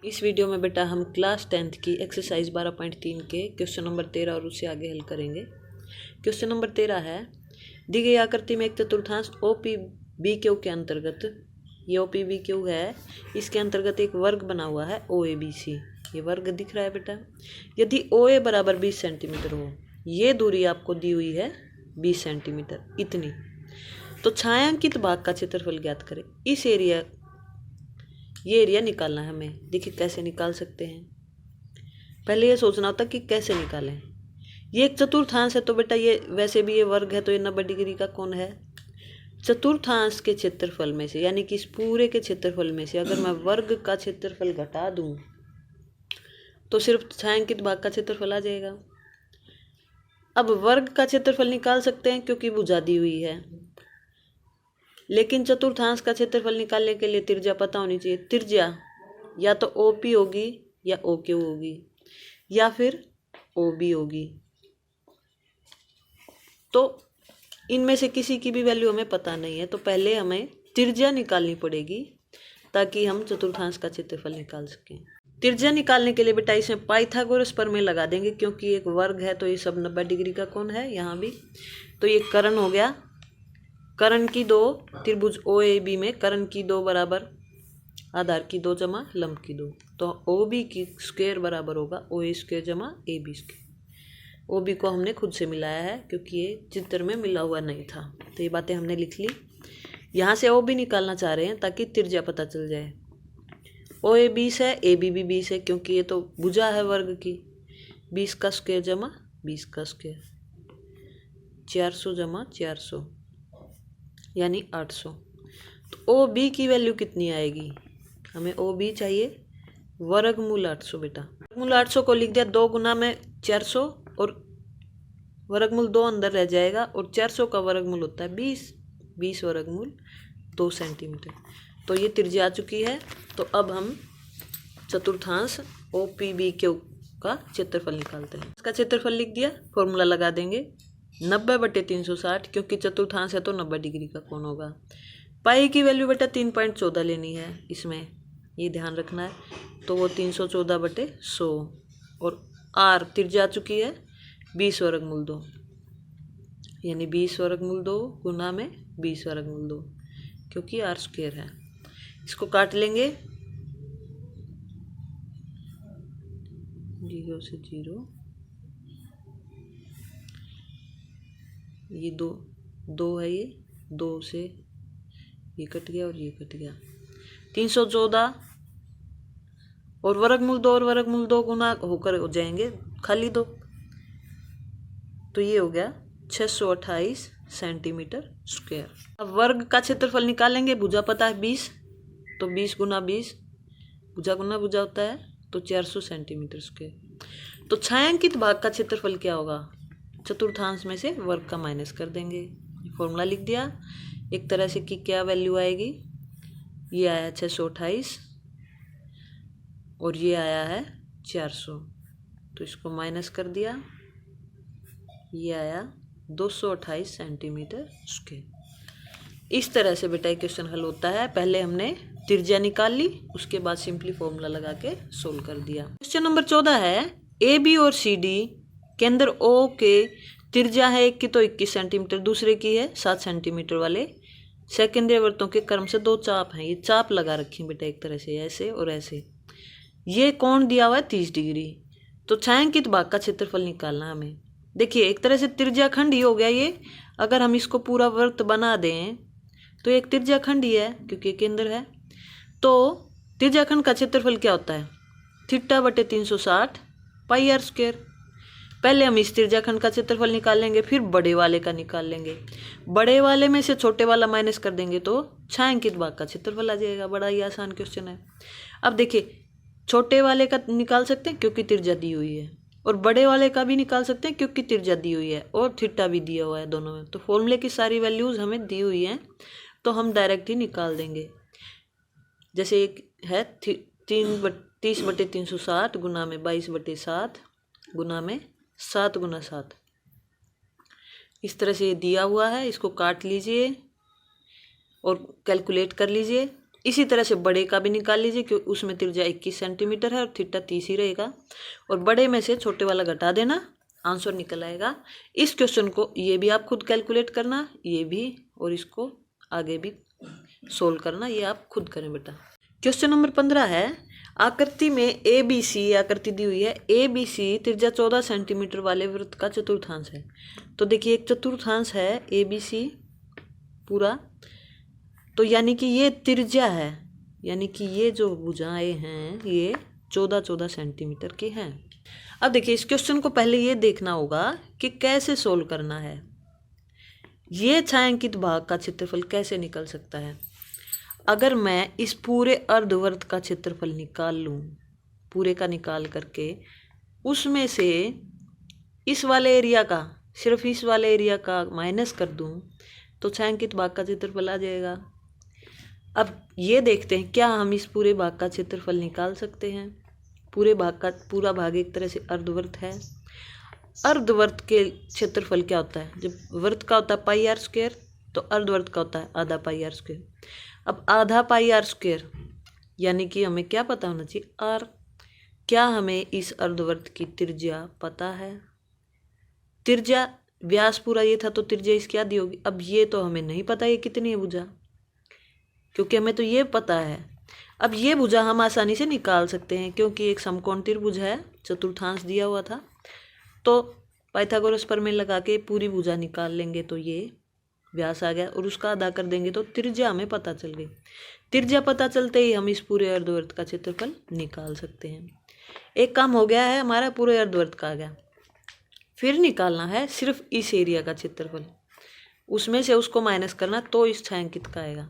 इस वीडियो में बेटा हम क्लास 10th की एक्सरसाइज 12.3 के क्वेश्चन नंबर 13 और उससे आगे हल करेंगे। क्वेश्चन नंबर 13 है, दी गई आकृति में एक चतुर्थांश OPBQ के अंतर्गत, ये OPBQ है, इसके अंतर्गत एक वर्ग बना हुआ है OABC। ये वर्ग दिख रहा है बेटा। यदि OA बराबर 20 सेंटीमीटर हो, ये दूरी आपको दी हुई है 20 सेंटीमीटर इतनी, तो छायांकित भाग का क्षेत्रफल ज्ञात करें। ये एरिया निकालना है हमें। देखिए कैसे निकाल सकते हैं। पहले ये सोचना होता कि कैसे निकालें। ये एक चतुर्थांश है तो बेटा ये वैसे भी ये वर्ग है तो ये 90 डिग्री का कोण है। चतुर्थांश के क्षेत्रफल में से, यानी कि इस पूरे के क्षेत्रफल में से अगर मैं वर्ग का क्षेत्रफल घटा दूं तो सिर्फ छायांकित भाग का क्षेत्रफल आ जाएगा। अब वर्ग का क्षेत्रफल निकाल सकते हैं क्योंकि भुजा दी हुई है, लेकिन चतुर्थांश का क्षेत्रफल निकालने के लिए त्रिज्या पता होनी चाहिए। त्रिज्या या तो OP होगी या OQ होगी या फिर OB होगी, तो इनमें से किसी की भी वैल्यू हमें पता नहीं है, तो पहले हमें त्रिज्या निकालनी पड़ेगी ताकि हम चतुर्थांश का क्षेत्रफल निकाल सकें। त्रिज्या निकालने के लिए बेटा इसमें पाइथागोरस प्रमेय लगा देंगे, क्योंकि एक वर्ग है तो ये सब 90 डिग्री का कोण है यहाँ भी। तो ये कर्ण हो गया, कर्ण की दो, त्रिभुज OAB में कर्ण की दो बराबर आधार की दो जमा लंब की दो, तो OB की स्क्वायर बराबर होगा OA स्क्वायर जमा AB स्क्वायर। OB को हमने खुद से मिलाया है क्योंकि ये चित्र में मिला हुआ नहीं था, तो ये बातें हमने लिख ली। यहाँ से OB निकालना चाह रहे हैं ताकि त्रिज्या पता चल जाए। OA 20 है, AB भी 20 है, क्योंकि ये तो भुजा है वर्ग की। 20 का स्क्वायर जमा 20 का स्क्वायर, 400 जमा 400 यानी 800। तो OB की वैल्यू कितनी आएगी? हमें OB चाहिए वर्गमूल 800 बेटा। वर्गमूल 800 को लिख दिया 2 गुना में 400 और वर्गमूल 2 अंदर रह जाएगा, और 400 का वर्गमूल होता है 20 वर्गमूल 2 सेंटीमीटर। तो ये त्रिज्या आ चुकी है। तो अब हम चतुर्थांश OPBQ का क्षेत्रफल निकालते हैं। इसका क्षेत्रफल लिख दिया, फॉर्मूला लगा देंगे 90/360, क्योंकि चतुर्थांश है तो 90 डिग्री का कोण होगा। पाई की वैल्यू बेटा 3.14 लेनी है, इसमें ये ध्यान रखना है। तो वो 314/100, और R त्रिज्या आ चुकी है 20 वर्गमूल 2, यानी 20 वर्गमूल 2 गुना में 20 वर्गमूल 2, क्योंकि R स्क्वायर है। इसको काट लेंगे, 0 से 0, ये दो है, ये 2 से ये कट गया और ये कट गया। 314 और वर्गमूल 2 गुना होकर हो जाएंगे खाली 2, तो ये हो गया 628 सेंटीमीटर स्क्वायर। अब वर्ग का क्षेत्रफल निकालेंगे। भुजा पता है 20, तो 20 गुना 20, भुजा गुना भुजा होता है, तो 400 सेंटीमीटर स्क्वायर। तो छायांकित भाग का क्षेत्रफल क्या होगा? चतुर्थांश में से वर्ग का माइनस कर देंगे। फॉर्मूला लिख दिया एक तरह से कि क्या वैल्यू आएगी। ये आया 628 और ये आया है 400, तो इसको माइनस कर दिया, ये आया 228 सेंटीमीटर स्क्वायर। इस तरह से बेटा क्वेश्चन हल होता है। पहले हमने त्रिज्या निकाल ली, उसके बाद सिंपली फॉर्मूला लगा के सोल्व कर दिया। क्वेश्चन नंबर 14 है, AB और CD केंद्र O के त्रिज्या है एक की तो 21 सेंटीमीटर, दूसरे की है 7 सेंटीमीटर वाले सेकेंडरी वृत्तों के क्रम से 2 चाप हैं। ये चाप लगा रखी है बेटा एक तरह से, ऐसे और ऐसे। ये कोण दिया हुआ है 30 डिग्री। तो छायांकित भाग का क्षेत्रफल निकालना हमें। देखिए एक तरह से त्रिज्या खंड ही हो गया ये। अगर हम इसको पूरा वृत्त बना दें तो एक त्रिज्या खंड ही है, क्योंकि केंद्र है। तो त्रिज्या खंड का क्षेत्रफल क्या होता है? θ/360 πr स्क्वायर। पहले हम इस त्रिज्या खंड का क्षेत्रफल निकाल लेंगे, फिर बड़े वाले का निकाल लेंगे। बड़े वाले में से छोटे वाला माइनस कर देंगे तो छायांकित भाग का क्षेत्रफल आ जाएगा। बड़ा ही आसान क्वेश्चन है। अब देखिए छोटे वाले का निकाल सकते हैं क्योंकि त्रिज्या दी हुई है, और बड़े वाले का भी निकाल सकते हैं क्योंकि त्रिज्या दी हुई है, और थीटा भी दिया हुआ है दोनों में। तो फॉर्मूले की सारी वैल्यूज हमें दी हुई हैं, तो हम डायरेक्ट ही निकाल देंगे। जैसे एक है 30/360 गुना में 22/7 गुना में 7 गुना 7, इस तरह से ये दिया हुआ है। इसको काट लीजिए और कैलकुलेट कर लीजिए। इसी तरह से बड़े का भी निकाल लीजिए, क्योंकि उसमें त्रिज्या 21 सेंटीमीटर है और थीटा 30 ही रहेगा, और बड़े में से छोटे वाला घटा देना, आंसर निकल आएगा। इस क्वेश्चन को ये भी आप खुद कैलकुलेट करना, ये भी, और इसको आगे भी सोल्व करना, ये आप खुद करें बेटा। क्वेश्चन नंबर 15 है, आकृति में ABC आकृति दी हुई है, ABC त्रिज्या 14 सेंटीमीटर वाले वृत्त का चतुर्थांश है। तो देखिए एक चतुर्थांश है ABC पूरा, तो यानी कि ये त्रिज्या है, यानी कि ये जो भुजाएं हैं ये 14 सेंटीमीटर की हैं। अब देखिए इस क्वेश्चन को पहले ये देखना होगा कि कैसे सोल्व करना है। ये छायांकित भाग का क्षेत्रफल कैसे निकल सकता है। अगर मैं इस पूरे अर्धवृत्त का क्षेत्रफल निकाल लूँ, पूरे का निकाल करके उसमें से इस वाले एरिया का, सिर्फ इस वाले एरिया का माइनस कर दूँ तो छायांकित भाग का क्षेत्रफल आ जाएगा। अब ये देखते हैं क्या हम इस पूरे भाग का क्षेत्रफल निकाल सकते हैं। पूरा भाग एक तरह से अर्धवृत्त है। अर्धवृत्त के क्षेत्रफल क्या होता है, जब वृत्त का होता है पाई आर स्क्वायर, तो अर्धवृत्त का होता है आधा पाई आर स्क्वायर। अब आधा पाई आर स्क्वायर यानी कि हमें क्या पता होना चाहिए, आर। क्या हमें इस अर्धवृत्त की त्रिज्या पता है। त्रिज्या, व्यास पूरा ये था तो त्रिज्या इसकी आधी होगी। अब ये तो हमें नहीं पता ये कितनी है भुजा, क्योंकि हमें तो ये पता है। अब ये भुजा हम आसानी से निकाल सकते हैं, क्योंकि एक समकोण त्रिभुज है, चतुर्थांश दिया हुआ था, तो पाइथागोरस प्रमेय लगा के पूरी भुजा निकाल लेंगे तो ये व्यास आ गया, और उसका आधा कर देंगे तो त्रिज्या हमें पता चल गई। त्रिज्या पता चलते ही हम इस पूरे अर्धवृत्त का क्षेत्रफल निकाल सकते हैं। एक काम हो गया है हमारा, पूरे अर्धवृत्त का आ गया। फिर निकालना है सिर्फ इस एरिया का क्षेत्रफल, उसमें से उसको माइनस करना तो इस छायांकित का आएगा।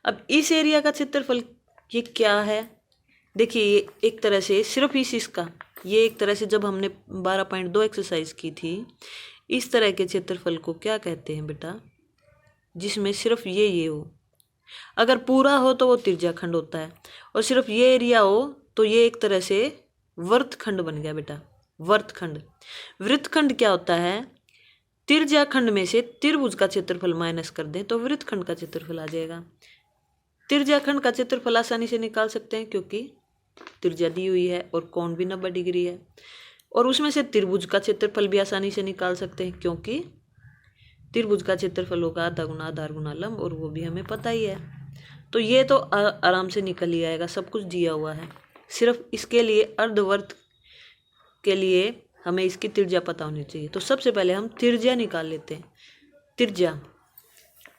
अब इस एरिया का क्षेत्रफल ये क्या है, देखिए ये एक तरह से सिर्फ इसका, ये एक तरह से जब हमने 12.2 एक्सरसाइज की थी, इस तरह के क्षेत्रफल को क्या कहते हैं बेटा, जिसमें सिर्फ ये हो। अगर पूरा हो तो वो त्रिज्याखंड होता है, और सिर्फ ये एरिया हो तो ये एक तरह से वृत्तखंड बन गया बेटा, वृत्तखंड। वृत्तखंड क्या होता है, त्रिज्याखंड में से त्रिभुज का क्षेत्रफल माइनस कर दें तो वृत्तखंड का क्षेत्रफल आ जाएगा। त्रिज्याखंड का क्षेत्रफल आसानी से निकाल सकते हैं, क्योंकि त्रिज्या दी हुई है और कोण भी 90 डिग्री है, और उसमें से त्रिभुज का क्षेत्रफल भी आसानी से निकाल सकते हैं, क्योंकि त्रिभुज का क्षेत्रफल होगा आधा गुना आधार गुना लंब, और वो भी हमें पता ही है। तो ये तो आराम से निकल ही आएगा, सब कुछ दिया हुआ है। सिर्फ इसके लिए अर्धवृत्त के लिए हमें इसकी त्रिज्या पता होनी चाहिए। तो सबसे पहले हम त्रिज्या निकाल लेते हैं। त्रिज्या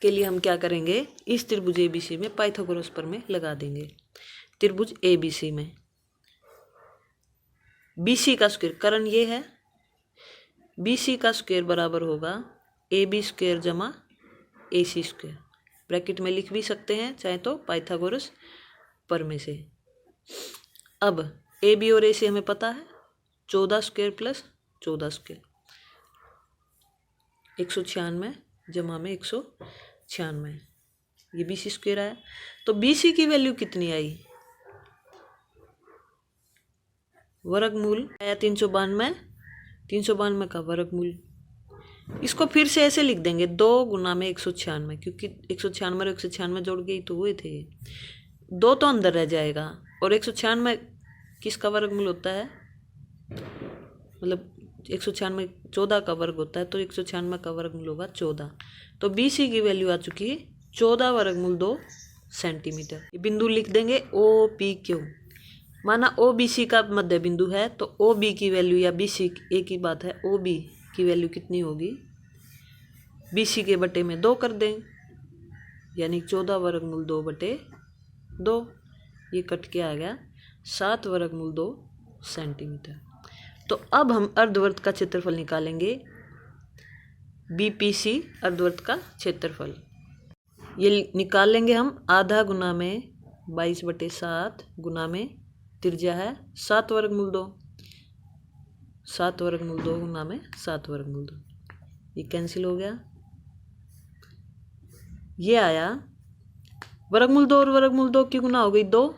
के लिए हम क्या करेंगे, इस त्रिभुज ABC में पाइथागोरस प्रमेय लगा देंगे। त्रिभुज ABC में BC का स्क्वायर, करण ये है, BC का स्क्वायर बराबर होगा AB स्क्वायर जमा AC स्क्वायर। ब्रैकेट में लिख भी सकते हैं चाहे तो पाइथागोरस प्रमेय से। अब AB और AC हमें पता है, 14 स्क्वायर प्लस 14 स्क्वायर 196 जमा में 196, ये BC स्क्वायर आया। तो BC की वैल्यू कितनी आई, वर्गमूल आया 392 का वर्गमूल। इसको फिर से ऐसे लिख देंगे 2 गुना में 196, क्योंकि 196 और 196 जोड़ गई तो हुए थे, 2 तो अंदर रह जाएगा, और 196 किसका वर्गमूल होता है, मतलब 196 14 का वर्ग होता है, तो 196 का वर्गमूल होगा 14। तो BC की वैल्यू आ चुकी है 14 वर्गमूल 2 सेंटीमीटर। ये बिंदु लिख देंगे OPQ, माना OBC का मध्य बिंदु है, तो OB की वैल्यू या BC एक ही बात है, OB की वैल्यू कितनी होगी, BC के बटे में 2 कर दें, यानी 14 वर्गमूल 2/2, ये कट के आ गया 7 वर्गमूल 2 सेंटीमीटर। तो अब हम अर्धवृत्त का क्षेत्रफल निकालेंगे, BPC अर्धवृत्त का क्षेत्रफल ये निकाल लेंगे हम, आधा गुना में 22/7 गुना में त्रिज्या है 7 वर्गमूल 2, 7 वर्गमूल 2 गुना में 7 वर्गमूल 2, ये कैंसिल हो गया। ये आया वर्गमूल 2 और वर्गमूल 2 की गुना हो गई 2,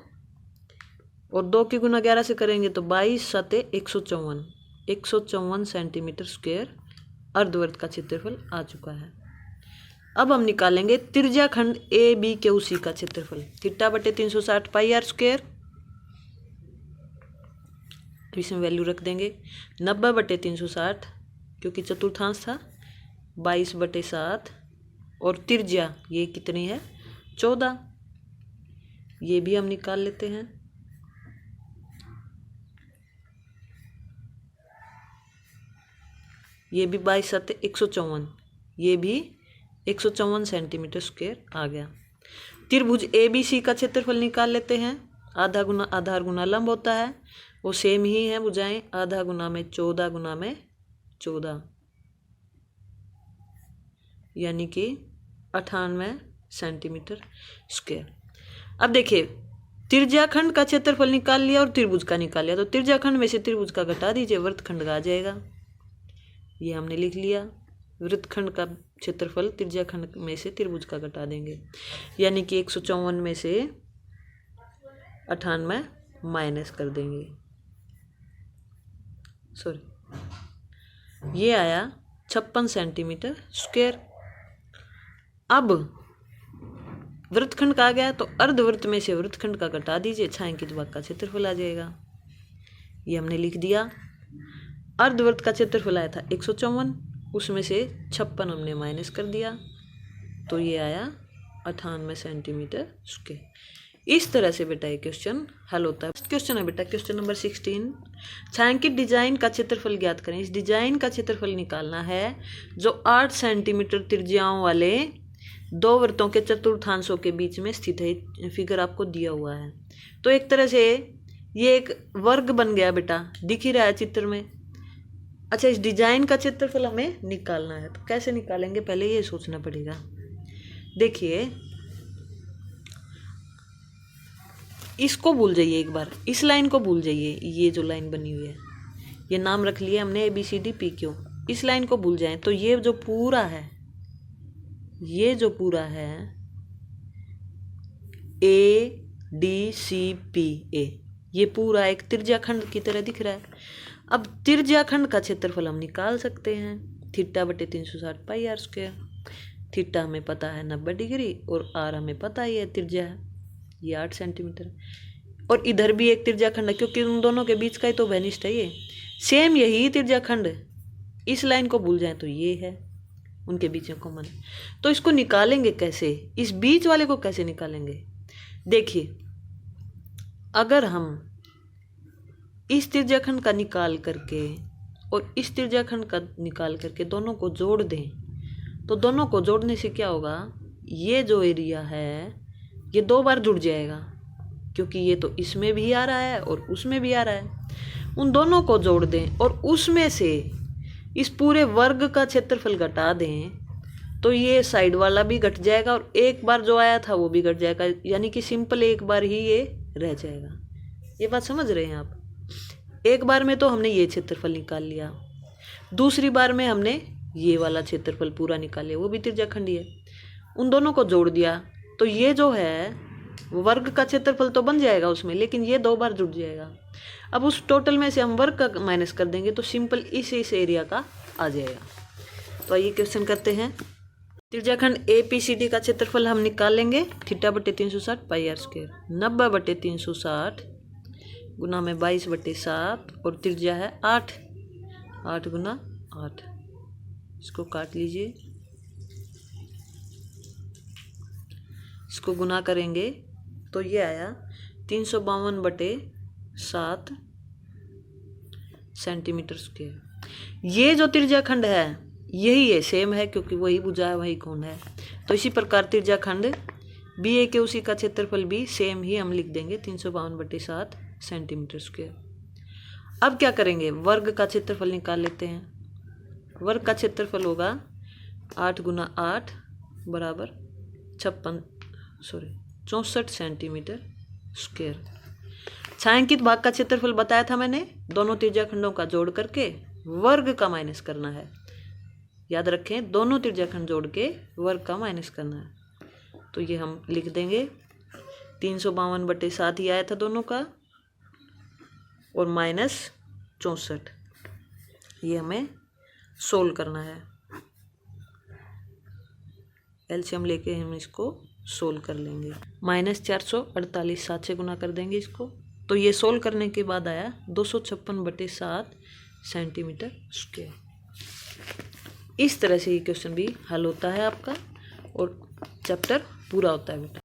और 2 की गुना 11 से करेंगे तो 22 × 154 सेंटीमीटर स्क्वायर अर्धवृत्त का क्षेत्रफल आ चुका है। अब हम निकालेंगे त्रिज्या खंड ए बी क्यू सी का क्षेत्रफल। थीटा बटे 360 पाई आर स्क्वायर, इसमें वैल्यू रख देंगे 90 बटे 360 क्योंकि चतुर्थांश था, 22 बटे 7 और त्रिज्या ये कितनी है 14, ये भी हम निकाल लेते हैं। ये भी 22 7 154, ये भी 154 सेंटीमीटर स्क्वायर आ गया। त्रिभुज ए बी सी का क्षेत्रफल निकाल लेते हैं। आधा गुना आधार गुना लंब होता है, वो सेम ही है भुजाएं। आधा गुना में 14 गुना में 14 यानी कि 98 सेंटीमीटर स्क्वायर। अब देखिए त्रिज्याखंड का क्षेत्रफल निकाल लिया और त्रिभुज का निकाल लिया, तो त्रिज्याखंड में से त्रिभुज का घटा दीजिए, वृत्तखंड का आ जाएगा। ये हमने लिख लिया, वृत्तखंड का क्षेत्रफल त्रिज्याखंड में से त्रिभुज का घटा देंगे, यानी कि 154 में से 98 माइनस कर देंगे, सॉरी ये आया 56 सेंटीमीटर स्क्वायर। अब वृत्तखंड का आ गया तो अर्धवृत्त में से वृत्तखंड का घटा दीजिए, छायांकित भाग का क्षेत्रफल आ जाएगा। ये हमने लिख दिया। अर्धवृत्त का क्षेत्रफल आया था 154, उसमें से 56 हमने माइनस कर दिया, तो ये आया 98 सेंटीमीटर स्क्वायर। इस तरह से बेटा ये क्वेश्चन हल होता है। क्वेश्चन है बेटा क्वेश्चन नंबर 16, छायांकित डिजाइन का क्षेत्रफल ज्ञात करें। इस डिजाइन का क्षेत्रफल निकालना है जो 8 सेंटीमीटर त्रिज्याओं वाले दो वृत्तों के चतुर्थांशों के बीच में स्थित है। फिगर आपको दिया हुआ है, तो एक तरह से ये एक वर्ग बन गया बेटा, दिख ही रहा है चित्र में। अच्छा, इस डिजाइन का क्षेत्रफल हमें निकालना है, तो कैसे निकालेंगे पहले ये सोचना पड़ेगा। देखिए इसको भूल जाइए, एक बार इस लाइन को भूल जाइए, ये जो लाइन बनी हुई है ये नाम रख लिया हमने ABCD PQ। इस लाइन को भूल जाएं तो ये जो पूरा है, ये जो पूरा है ADCPA, ये पूरा एक त्रिज्याखंड की तरह दिख रहा है। अब त्रिज्याखंड का क्षेत्रफल हम निकाल सकते हैं, थीटा बटे 360 पाई आर स्क्वायर। थीटा हमें पता है 90 डिग्री और आर हमें पता ही है त्रिज्या है, ये 8 सेंटीमीटर। और इधर भी एक त्रिज्याखंड है क्योंकि उन दोनों के बीच का ही तो घनिष्ठ है ये, सेम यही त्रिज्याखंड। इस लाइन को भूल जाए तो ये है, उनके बीच में कॉमन। तो इसको निकालेंगे कैसे, इस बीच वाले को कैसे निकालेंगे। देखिए अगर हम इस त्रिज्याखंड का निकाल करके और इस त्रिज्याखंड का निकाल करके दोनों को जोड़ दें, तो दोनों को जोड़ने से क्या होगा, ये जो एरिया है ये 2 बार जुड़ जाएगा, क्योंकि ये तो इसमें भी आ रहा है और उसमें भी आ रहा है। उन दोनों को जोड़ दें और उसमें से इस पूरे वर्ग का क्षेत्रफल घटा दें, तो ये साइड वाला भी घट जाएगा और एक बार जो आया था वो भी घट जाएगा, यानी कि सिंपल एक बार ही ये रह जाएगा। ये बात समझ रहे हैं आप। एक बार में तो हमने ये क्षेत्रफल निकाल लिया, दूसरी बार में हमने ये वाला क्षेत्रफल पूरा निकाल लिया, वो भी त्रिज्याखंडी है। उन दोनों को जोड़ दिया तो ये जो है वर्ग का क्षेत्रफल तो बन जाएगा उसमें, लेकिन ये 2 बार जुड़ जाएगा। अब उस टोटल में से हम वर्ग का माइनस कर देंगे तो सिंपल इस एरिया का आ जाएगा। तो आइए क्वेश्चन करते हैं। त्रिज्याखंड APCD का क्षेत्रफल हम निकालेंगे, थीटा बटे 360 पाई आर स्क्वायर। 90 बटे 360 गुना में 22 बटे 7 और त्रिज्या है 8, 8 गुना 8, इसको काट लीजिए, इसको गुना करेंगे तो ये आया 352 बटे 7 सेंटीमीटर स्क्वायर। ये जो त्रिज्याखंड है यही है, सेम है, क्योंकि वही भुजा है वही कोण है। तो इसी प्रकार त्रिज्याखंड BAQC का क्षेत्रफल भी सेम ही हम लिख देंगे, 352 बटे 7 सेंटीमीटर स्क्वायर। अब क्या करेंगे, वर्ग का क्षेत्रफल निकाल लेते हैं। वर्ग का क्षेत्रफल होगा 8 गुना 8 बराबर 64 सेंटीमीटर स्क्वायर। छायांकित भाग का क्षेत्रफल बताया था मैंने, दोनों त्रिज्याखंडों का जोड़ करके वर्ग का माइनस करना है। याद रखें, दोनों त्रिज्याखंड जोड़ के वर्ग का माइनस करना है। तो ये हम लिख देंगे 352 बटे 7 ही आया था दोनों का और माइनस 64, ये हमें सोल्व करना है। एलसीएम लेके हम इसको सोल्व कर लेंगे। -448 7 से गुना कर देंगे इसको, तो ये सोल्व करने के बाद आया 256/7 सेंटीमीटर स्क्वायर। इस तरह से ये क्वेश्चन भी हल होता है आपका और चैप्टर पूरा होता है बेटा।